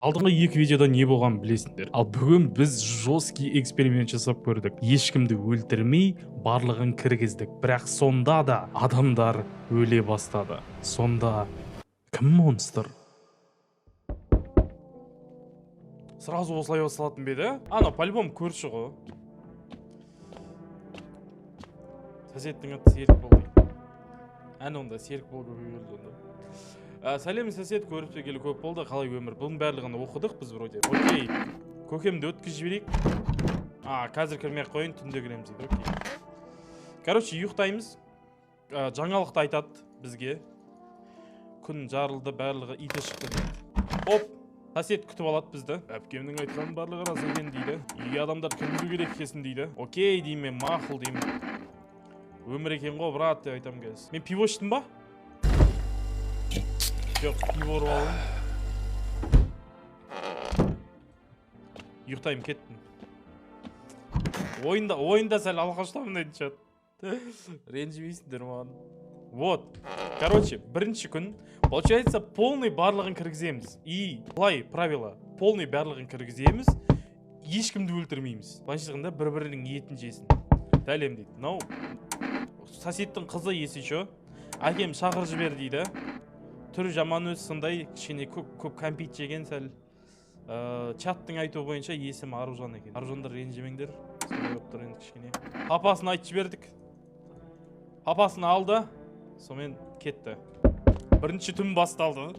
Алдыңғы екі видеода не болғанын білесіңдер. Ал бүгін біз жесткий эксперимент жасап көрдік. Ешкімді өлтірмей, барлығын кіргіздік. Бірақ сонда да адамдар өле бастады. Сонда кім монстр? Сразу осылай басталатын ба еді? Ана, по-любому көрші ғой. Соседтің аты Серік болды. Әне онда Серік болды келді онда. Сәлем сосед, көріп келгелі көп болды. Қалай өмір? Бұның барлығын оқыдық біз вроде. Окей. Көкемді өткізіп жіберейік. Қазір кірмей қойын, түнде кіреміз дейді. Окей. Короче, ұйықтаймыз. Жаңалықты айтады бізге. Күн жарылды, барлығы иті шықты дейді. Оп, сосед күтіп алады бізді. Әпкемнің айтқанын барлығы рас екен дейді. Үйге адамдар кіргізу керек екенсін дейді. Окей деймін мен, мақұл деймін. Өмір екен ғой, брат деп айтамын қазір. Мен пиво іштім ба? Жоқ, пиво ұрып алып. Ұйықтаймын, кеттім. Ойында сәл алғаштамын айтын шығады. Ренжімейсіңдер маған. Вот. Короче, бірінші күн, получается, полный барлығын кіргіземіз. И былай правило, полный барлығын кіргіземіз, ешкімді өлтірмейміз. Былайшығында бір-бірінің етін жесін. Дәлем дейді. Нау, соседтің қызы есі шо. Әкем шақыр жібер дейді. Түрі жаман өз сондай, кішкене көп кәмпит жеген сәл. Чаттың айтуы бойынша есім Аружан екен. Аружандар ренжімеңдер. Сондай өптір енді кішкене. Папасын айтып жібердік. Папасын алды. Сонымен кетті. Бірінші түн басталды.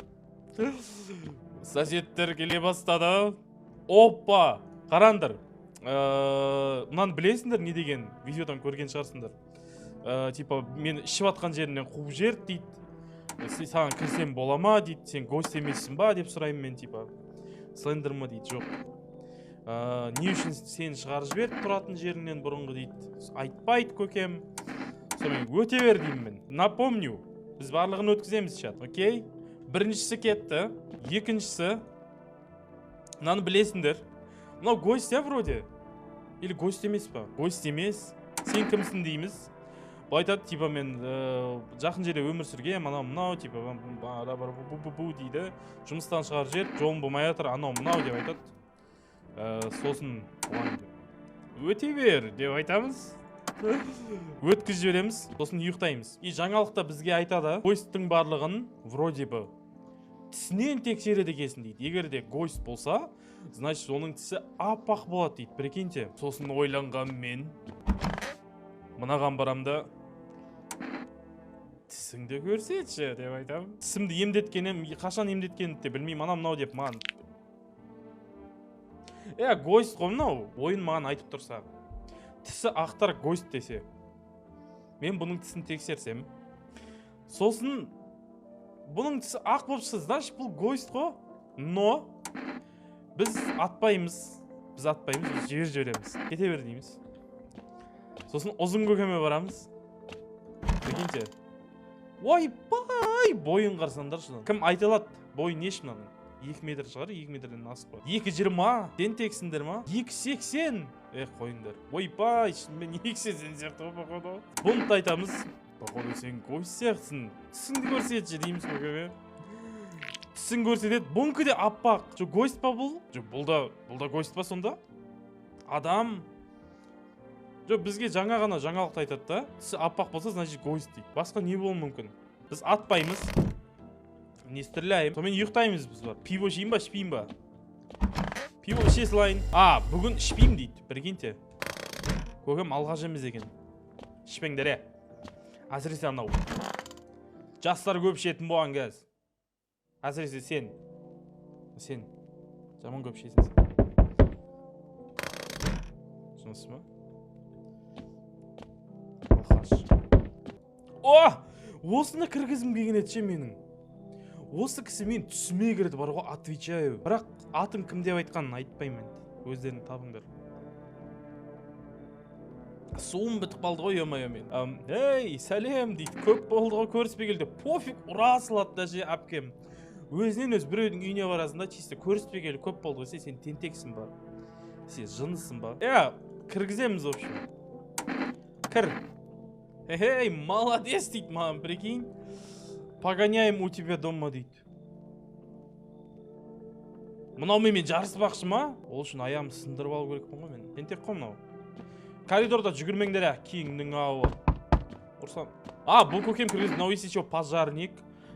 Соседтер келе бастады. Оппа! Қараңдар. Мұнан білесіңдер не деген видеодан көрген шығарсыңдар. Типа мен ішіп атқан жерінен қуып жерді дейді. Саған кірсем бола ма дейді, сен гость емессің ба деп сұраймын мен, типа. Слендер ма дейді, жоқ. Не үшін сен шығарып жіберіп тұратын жеріңнен бұрынғы дейді. Айтпайды көкем. Сонымен өте бер деймін мен. Напомню, біз барлығын өткіземіз чат, окей? Біріншісі кетті, екіншісі, мынаны білесіңдер. Мынау гость я вроде? Или гость емес па? Гость емес. Сен кімсің дейміз. Айтады, типа мен жақын жерде өмір сүргем, анау-мынау, типа бу дейді. Жұмыстан шығар жер, жолым болмай жатыр, анау-мынау деп айтады. Сосын өте бер деп айтамыз. Өткізіп жібереміз, сосын ұйықтаймыз. И жаңалықта бізге айтады, гостьтің барлығын вроде бы тісінен тексереді екенсің дейді. Егер де гость болса, значит оның тісі аппақ болады дейді. Прикиньте. Сосын ойланған мен мынаған барамда тісіңді көрсетші деп айтамын. Тісімді емдеткенім, қашан емдеткенімді де білмеймін, анау-мынау деп маған. Гость қой мынау, ойын маған айтып тұрса. Тісі ақтар гость десе. Мен бұның тісін тексерсем. Сосын бұның тісі ақ болып шықса, значит бұл гость қой. Но біз атпаймыз, біз жібереміз. Кете бер дейміз. Сосын ұзын көкеме барамыз. Прикиньте. Ойбай! Бойын қарсаңдар шынан. Кім айта алады? Бойы не шынан? 2 метр шығар, 2 метрден асып бар. 2,20. Сен тексіңдер ма? 2,80. Қойыңдар. Ойбай! Мен 2,80 сияқты ғой, походу. Бұны айтамыз. Походу сен гость сияқтысың. Тісіңді көрсетші дейміз көкеме. Тісін көрсетеді. Бұнкі де аппақ. Жо гость па бұл? Жо бұл да гость па сонда? Адам. Жоқ, бізге жаңа ғана жаңалықты айтады да. Тісі аппақ болса, значит гость дейді. Басқа не болуы мүмкін? Біз атпаймыз. Не стреляйм. Сонымен ұйықтаймыз біз бар. Пиво жейін ба, ішпейін ба? Пиво іше салайын. Бүгін ішпейм дейді. Прикиньте. Көкем алғаш емес екен. Ішпеңдер, әсіресе анау. Жастар көп ішетін болған кәз. Әсіресе сен. Сен. Жаман көп ішесің сен. Сонысы ма? Осыны кіргізім келген етші менің. Осы кісі мен түсіме кірді бар ғой, отвечаю. Бірақ атын кім деп айтқанын айтпаймын. Өздерін табыңдар. Суым бітіп қалды ғой, емай мен. Сәлем дейді. Көп болды ғой, көріспей келді. Пофиг, ұра салады даже әпкем. Өзінен өз біреудің үйіне барасында чисто көріспей келді. Көп болды ғой, сен тентексің ба? Сен жынысың ба? Кіргіземіз в общем. Кір. Молодец дейді маған, прикинь. Погоняем у тебя дома дейді. Мынаумен мен жарыспақшы ма? Ол үшін аяғымды сындырып алу керекпін ғой мен. Тентек қой мынау. Коридорда жүгірмеңдер, киіңнің ауы. Ұрсам. Бұл көкем кіргізді. Мынау если что пожарник.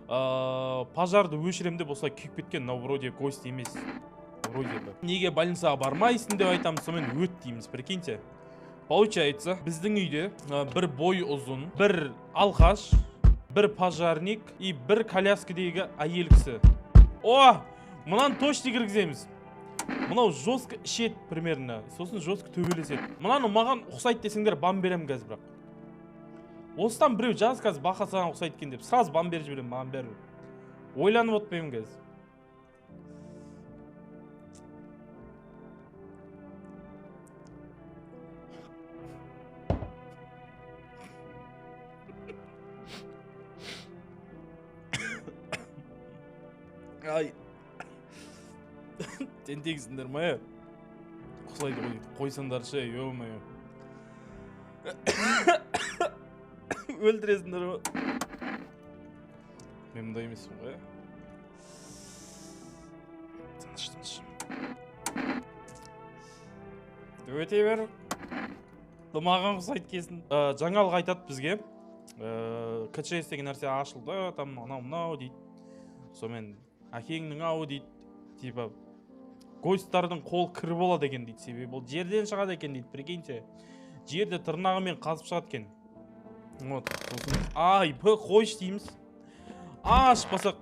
Пожарды өшірем деп осылай күйіп кеткен. Мынау вроде гость емес. Вроде бы. Неге больницаға бармайсың деп айтамыз, сонымен өт дейміз, прикиньте. Получается, біздің үйде бір бой ұзын, бір алқаш, бір пожарник и бір коляскадегі әйел кісі. Мынаны точно кіргіземіз. Мынау жестко ішет примерно, сосын жестко төбелесет. Мынаны маған ұқсайды десеңдер бам берем қазір бірақ. Осыдан біреу жаз қазір бақа саған ұқсайды екен деп, сразу бам беріп жіберем, маған бәрі. Ойланып отпаймын қазір. Ай. Тентексіңдер ма? Ұқсайды ғой, қойсаңдаршы, ё-моё. Өлтіресіңдер ма? Мен мұнда емеспін ғой. Тыныш. Өте бер. Маған ұқсайды кесін. Жаңалық айтады бізге. КЧС деген нәрсе ашылды, там анау дейді. Сонымен әкеңнің ауы дейді. Типа гостьтардың қол кір болады екен дейді. Себебі бұл жерден шығады екен дейді. Прикиньте. Жерде тырнағымен қазып шығады екен. Вот. Қойш дейміз. Ашпасақ.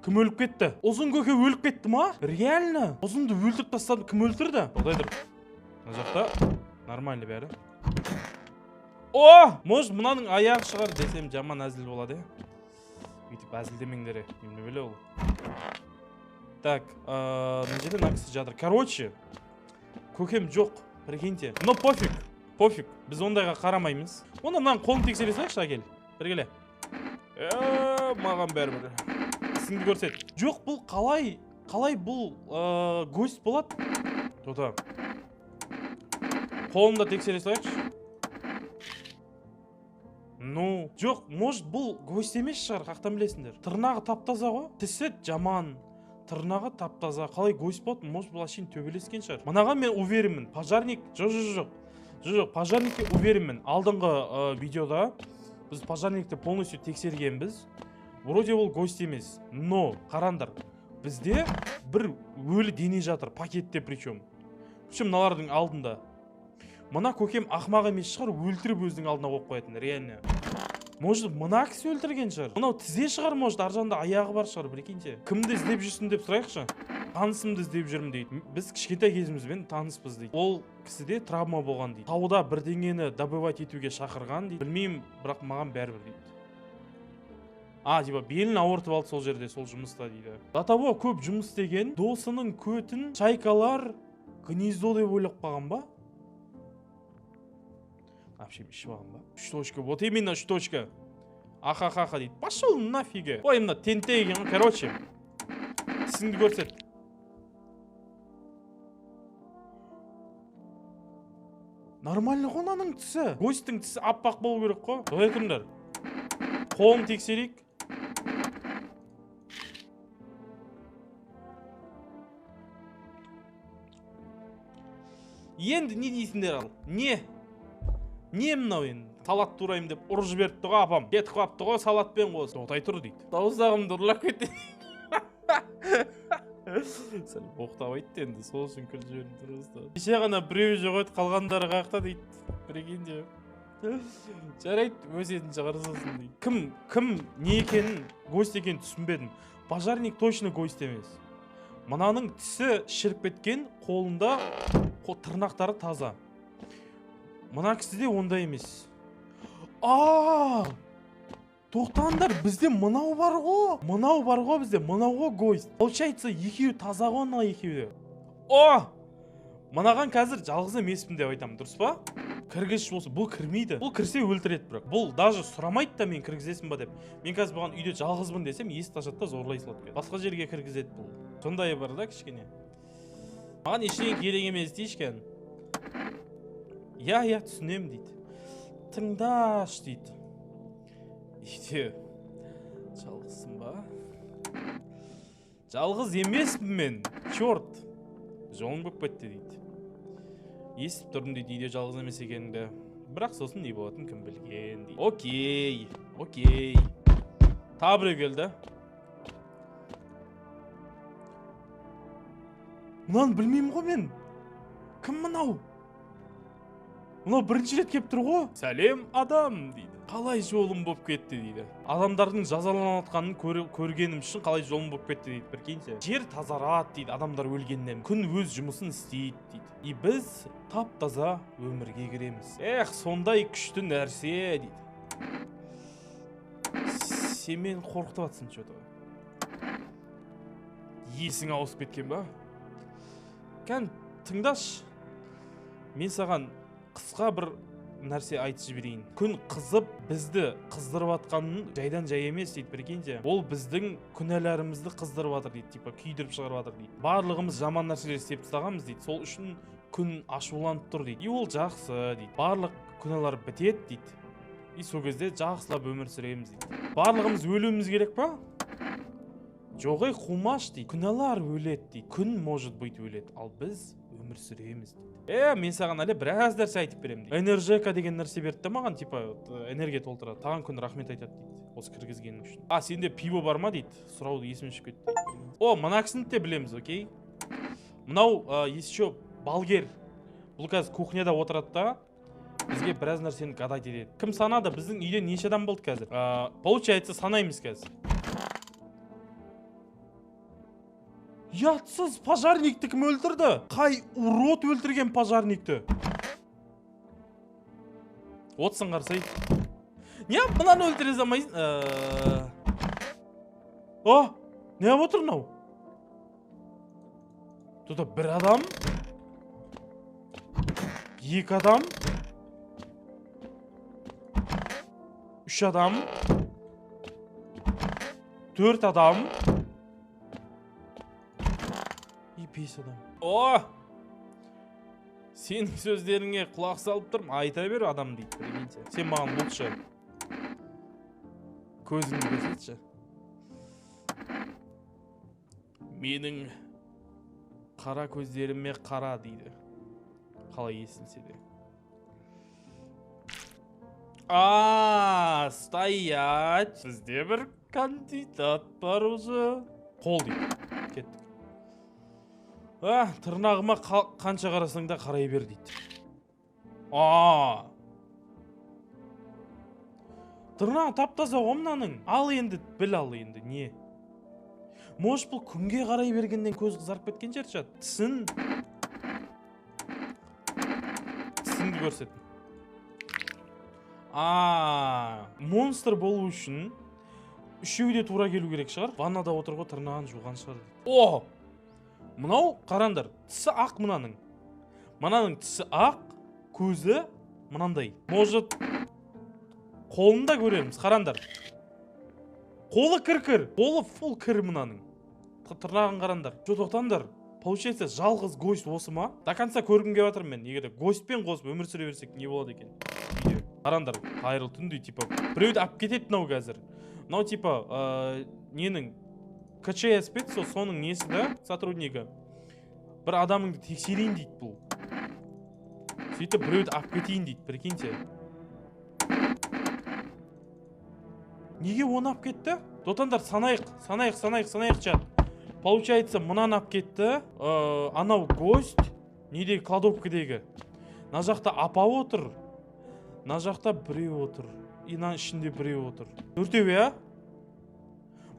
Кім өліп кетті? Ұзын көке өліп кетті ма? Реально? Ұзынды өлтіріп тастады. Кім өлтірді? Құдай тұр. Мына жақта нормально бәрі. Может мынаның аяғы шығар десем жаман әзіл болады. Өйтіп әзілдемеңдер, не біле ол. Так, мына жерде нақсы жатыр. Короче, көкем жоқ, прикиньте. Но пофиг, біз ондайға қарамаймыз. Оны мынаның қолын тексере салайықшы, әкел. Бір келе. Маған бәрібір. Сіңді көрсет. Жоқ, бұл қалай бұл гость болады? Тота. Қолымда тексере салайықшы. Жоқ, может бұл гость емес шығар, қақтан білесіңдер. Тырнағы таптаза ғой, тісі жаман. Тырнағы таптаза, қалай гость болады? Может бұл ашын төбелескен шығар. Мынаған мен уверенмін. Пожарник, жоқ, пожарникке уверенмін. Алдыңғы видеода біз пожарникті полностью тексергенбіз. Вроде ол гость емес. Но, қарандар, бізде бір өлі дене жатыр, пакетте причем. Мыналардың алдында. Мына көкем ақмақ емес шығар, өлтіріп өзінің алдына қойып қоятын, реально. Может, мына кісі өлтірген шығар. Мынау тізе шығар, может, аржанда аяғы бар шығар, прикиньте. Кімді іздеп жүрсің деп сұрайықшы. Танысымды іздеп жүрмін дейді. Біз кішкентай кезімізбен таныспыз дейді. Ол кісіде травма болған дейді. Тауда бірдеңені добывать етуге шақырған дейді. Білмеймін, бірақ маған бәрібір дейді. Типа белін ауыртып алды сол жерде, сол жұмыста дейді. До того көп жұмыс істеген, досының көтін шайкалар гнездо деп ойлап қалған ба? Вообще ішіп алған ба? 3 точка, вот именно 3 точка. Ахахаха дейді. Пошел нафиге. Ой, мына тентеген, короче. Тісіңді көрсет. Нормально ғой мынаның тісі. Гостьтің тісі аппақ болу керек қой. Қалай тұрыңдар? Қолын тексерейік. Енді не дейсіңдер ал? Не мынау енді? Салат турайым деп ұрып жіберіпті ғой апам. Кетіп қапты ғой салатпен қос. Тоқтай тұр дейді. Дауыстағымды ұрлап кетті. Сәл боқтап айтты енді, сол үшін күліп жібердім тұрғызды. Кеше ғана біреу жоқ еді, қалғандары қақта дейді. Прикиньте. Жарайды, өз етін шығарсасын дейді. Кім не екенін, гость екенін түсінбедім. Пожарник точно гость емес. Мынаның тісі шіріп кеткен, қолында тырнақтары таза. Мына кісіде ондай емес. Тоқтаңдар, бізде мынау бар ғой бізде, мынау ғой гость. Получается, екеуі таза ғой, мына екеуі. Мынаған қазір жалғыз емеспін деп айтамын, дұрыс па? Кіргізші болса, бұл кірмейді. Бұл кірсе өлтіреді бірақ. Бұл даже сұрамайды да мен кіргізесін ба деп. Мен қазір бұған үйде жалғызбын десем, есікті ашады да зорлай салады. Басқа жерге кіргізеді бұл. Сондай бар да кішкене. Маған ештеңе керек емес дейшкен. иә түсінем дейді. Тыңдаш дейді. Үйде жалғызсың ба? Жалғыз емеспін мен, черт. Жолың болып кетті дейді. Естіп тұрдым дейді, үйде жалғыз емес екеніңді. Бірақ сосын не болатын кім білген дейді. Окей. Тағы біреу келді. Мынаны білмеймін ғой мен. Кім мынау? Мынау бірінші рет келіп тұр ғой. Сәлем адам дейді. Қалай жолым болып кетті дейді. Адамдардың жазаланатқанын көргенім үшін қалай жолым болып кетті дейді. Прикиньте. Жер тазарады дейді адамдар өлгеннен. Күн өз жұмысын істейді дейді. И біз тап-таза өмірге кіреміз. Сондай күшті нәрсе дейді. Сен мені қорқытып жатсың что-то. Есің ауысып кеткен ба? Тыңдаш. Мен саған қысқа бір нәрсе айтып жіберейін. Күн қызып, бізді қыздырып атқанын жайдан жай емес дейді, прикиньте. Ол біздің күнәларымызды қыздырып атыр дейді, типа күйдіріп шығарып атыр дейді. Барлығымыз жаман нәрселер істеп тастағанбыз дейді. Сол үшін күн ашуланып тұр дейді. И ол жақсы дейді. Барлық күнәлар бітеді дейді. И сол кезде жақсылап өмір сүреміз дейді. Барлығымыз өлуіміз керек па? Жоғай қумаш дейді. Күнәлар өледі дейді. Күн может быть өледі, ал біз өмір сүреміз дейді. Мен саған әлі біраз нәрсе айтып беремін дейді. Энержека деген нәрсе берді маған, типа энергия толтырады. Таған күн рахмет айтады дейді. Осы кіргізгенің үшін. Сенде пиво бар ма дейді. Сұрауды есіме түсіп кетті дейді. Мына кісіні де білеміз, окей? Мынау еще балгер. Бұл қазір кухняда отырады да, бізге біраз нәрсені гадать етеді. Кім санады? Біздің үйде неше адам болды қазір? Получается, санаймыз қазір. Ятсыз пожарникті кім өлтірді? Қай урод өлтірген пожарникті? Отсын қарсай. Не, мынаны өлтіре замайсың? Не отыр мынау? Тут бір адам, екі адам, үш адам, төрт адам, 5 адам. Сенің сөздеріңе құлақ салып тұрмын, айта бер адам дейді. Сен маған бұлтшы. Көзіңді көрсетші. Менің қара көздеріме қара дейді. Қалай естілсе де. Стоять. Бізде бір кандидат бар уже. Қол дейді. Кеттік. Тырнағыма қанша қарасаң да қарай бер дейді. Тырнағы тап-таза ғой мынаның. Ал енді, біл ал енді, не? Может бұл күнге қарай бергеннен көз қызарып кеткен шығар. Тісіңді көрсет. Монстр болу үшін үшеуі де тура келу керек шығар. Ваннада отырға тырнағын жуған шығар. Мынау қарандар, тісі ақ мынаның. Мынаның тісі ақ, көзі мынандай. Может, қолын да көреміз, қарандар. Қолы кір-кір, қолы фул кір мынаның. Тырнағын қарандар. Тоқтаңдар. Получается, жалғыз гость осы ма? До конца көргім келіп жатырмын мен. Егер гостьпен қосып өмір сүре берсек не болады екен? Қарандар, қайырлы түнде, типа, біреуді алып кетеді мынау қазір. Мынау типа, ненің КЧС петсо, соның несі да, сотруднигі. Бір адамыңды тексерейін дейді бұл. Сөйтіп біреуді алып кетейін дейді, прикиньте. Неге оны алып кетті? Дотандар, санайық чат. Получается, мынаны алып кетті. Анау гость, недегі кладовкадегі. На жақта апа отыр. На жақта біреу отыр. И на ішінде біреу отыр. Төртеу,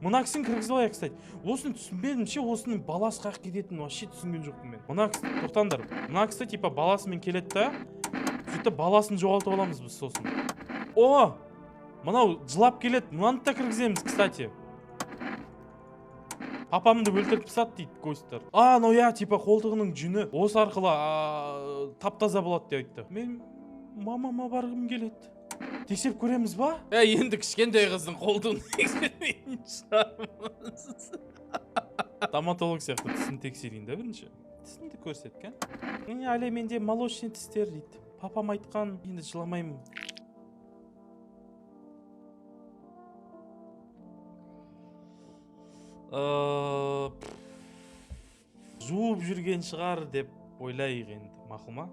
Мына кісін кіргізіп алайық, кстати. Осыны түсінбедімше, осының баласы қақ кететінін вообще түсінген жоқпын мен. Мына кісі, тоқтаңдар. Мына кісі типа баласымен келеді да, сөйтіп баласын жоғалтып аламыз біз сосын. Мынау жылап келеді. Мынаны да кіргіземіз, кстати. Папамды өлтіріп тастады дейді гостьтар. Типа қолтығының жүні осы арқылы тап-таза болады деп айтты. Мен мамама барғым келеді. Тексеріп көреміз ба? Енді кішкентай қыздың қолтығын тексермейтін шығармыз. Стоматолог сияқты тісін тексерейін да бірінші. Тісіңді көрсеткен. Әле менде молочный тістер дейді. папам айтқан, енді жыламаймын. Жуып жүрген шығар деп ойлайық енді, мақұл ма?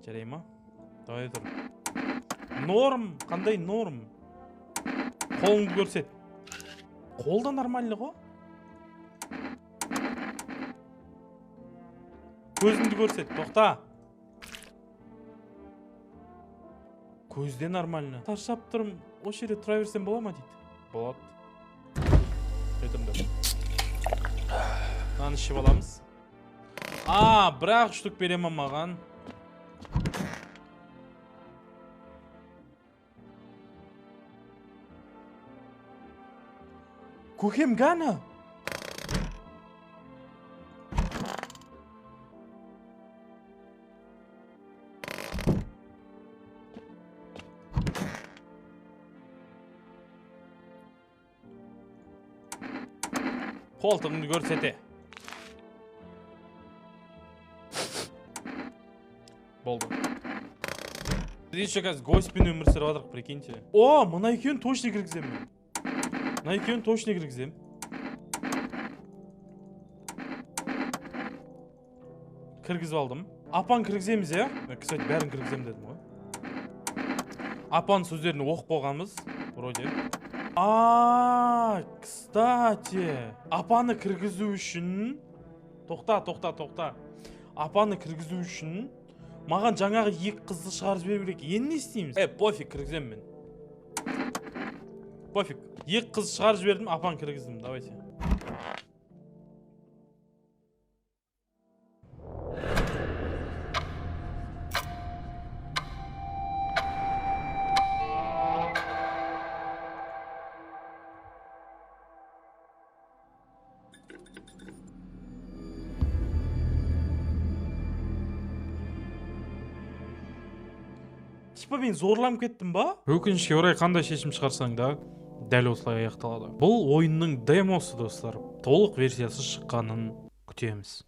Жарай ма? Давай тұр. Норм, қандай норм? Қолыңды көрсет. Қолда нормальный ғой. Көзіңді көрсет, тоқта. Көзде нормально. Таршап тұрым, осы жерде тұра берсем бола ма дейді. Болады. Өтімді. Наны ішіп аламыз. Бірақ штук беремін маған. Көкем ғана. Қолтығыңды көрсете. Болды. Біз еще қазір гостьпен өмір сүріп жатырмық, прикиньте. Мына екеуін точно кіргізем мен. Кіргізіп алдым. Апан кіргіземіз, я? Кстати, бәрін кіргізем дедім ғой. Апан сөздеріне оқып болғанбыз, вроде. Кстати, апаны кіргізу үшін... Тоқта. Апаны кіргізу үшін... Маған жаңағы екі қызды шығарып беру керек. Енді не істейміз? Пофиг, кіргізем мен. Пофиг. Екі қыз шығарып жібердім, апан кіргіздім. Давайте. Типа мен зорланып кеттім ба? Өкінішке орай қандай шешім шығарсаң да, дәл осылай аяқталады. Бұл ойынның демосы, достар. Толық версиясы шыққанын күтеміз.